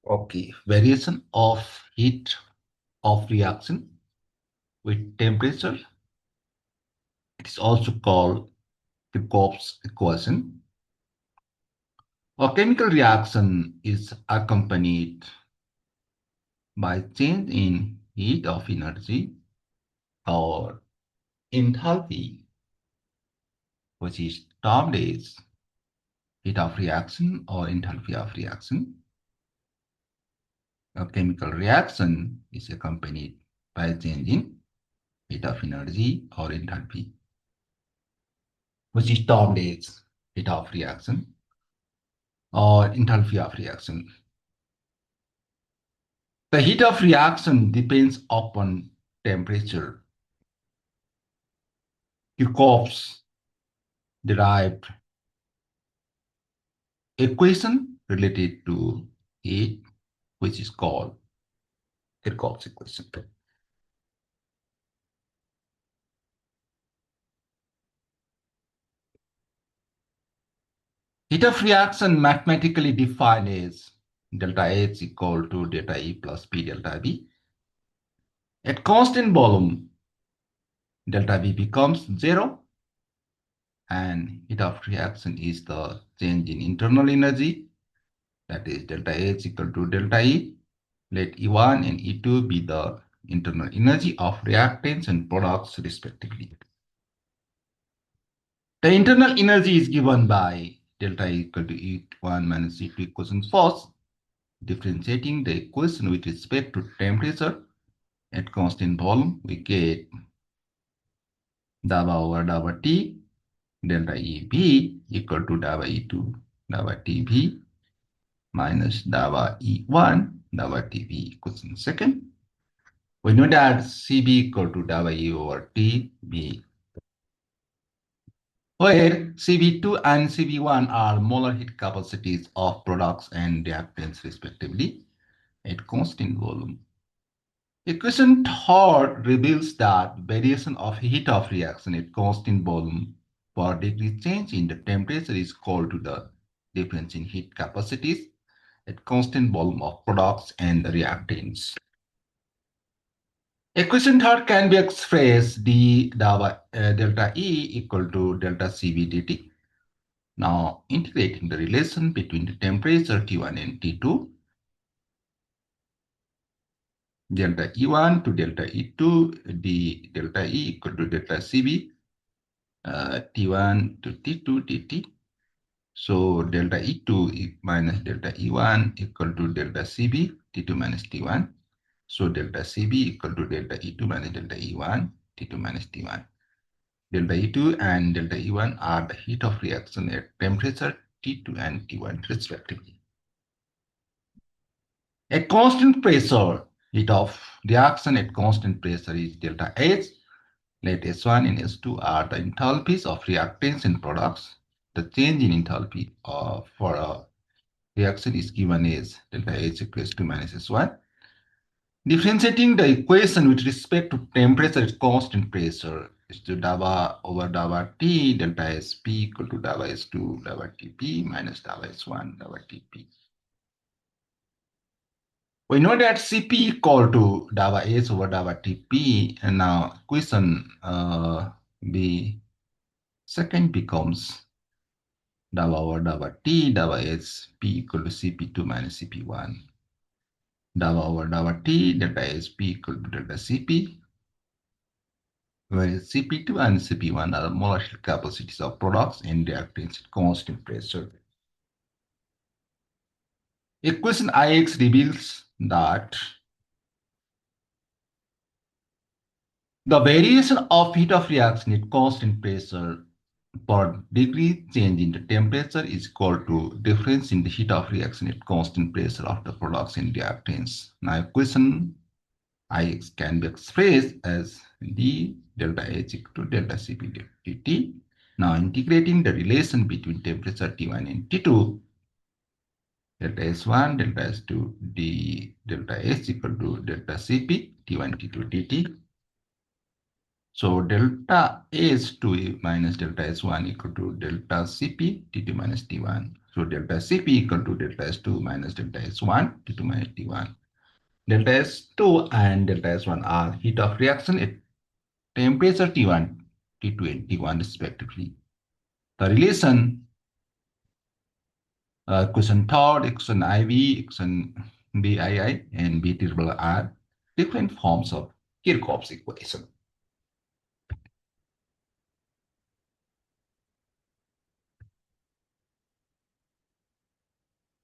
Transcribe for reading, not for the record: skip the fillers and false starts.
Okay, variation of heat of reaction with temperature. It is also called Kirchoffs equation. A chemical reaction is accompanied by change in heat of energy or enthalpy, which is termed as heat of reaction or enthalpy of reaction. A chemical reaction is accompanied by change in heat of energy or enthalpy, which is termed as heat of reaction or enthalpy of reaction. The heat of reaction depends upon temperature. Kirchhoffs derived equation related to heat, which is called Kirchhoffs equation. Heat of reaction mathematically defined as delta H equal to delta E plus P delta B. At constant volume, delta V becomes 0, and heat of reaction is the change in internal energy, that is delta H equal to delta E. Let E1 and E2 be the internal energy of reactants and products respectively. The internal energy is given by delta E equal to E1 minus E2 equation first. Differentiating the equation with respect to temperature at constant volume, we get dava over dava T delta EV equal to dava E2 dava TV minus dava E1 dava TV equation second. We know that Cb equal to dava E over Tb, where Cb2 and Cb1 are molar heat capacities of products and reactants respectively at constant volume. Equation third reveals that variation of heat of reaction at constant volume per degree change in the temperature is called to the difference in heat capacities at constant volume of products and reactants. Equation third can be expressed delta E equal to delta Cv dt. Now integrating the relation between the temperature T1 and T2, delta E1 to delta E2, d delta E equal to delta Cv, T1 to T2 dt. So delta E2 minus delta E1 equal to delta Cv, T2 minus T1. So delta Cv equal to delta E2 minus delta E1, T2 minus T1. Delta E2 and delta E1 are the heat of reaction at temperature T2 and T1 respectively. At constant pressure, heat of reaction at constant pressure is delta H. Let S1 and S2 are the enthalpies of reactants and products. The change in enthalpy for a reaction is given as delta H equals to minus S1. Differentiating the equation with respect to temperature at constant pressure is to dava over dava T delta Sp equal to dava S2 dava Tp minus dava S1 dava Tp. We know that Cp equal to dava S over dava Tp, and now equation B second becomes dava over dava T dava Sp equal to Cp2 minus Cp1. Dava over dava T delta Sp equal to delta Cp, where Cp2 and Cp1 are molar heat capacities of products and reactants at constant pressure. Equation Ix reveals that the variation of heat of reaction at constant pressure per degree change in the temperature is equal to difference in the heat of reaction at constant pressure of the products and reactants. Now equation Ix can be expressed as d delta H equal to delta Cp dt. Now integrating the relation between temperature T1 and T2, delta S1, delta S2, d delta H equal to delta Cp T1 T2 dt. So delta S2 minus delta S1 equal to delta Cp T2 minus T1. So delta Cp equal to delta S2 minus delta S1 T2 minus T1. Delta S2 and delta S1 are heat of reaction at temperature T1, T2 and T1 respectively. The relation equation third, equation IV, equation BII and B triple are different forms of Kirchoffs equation.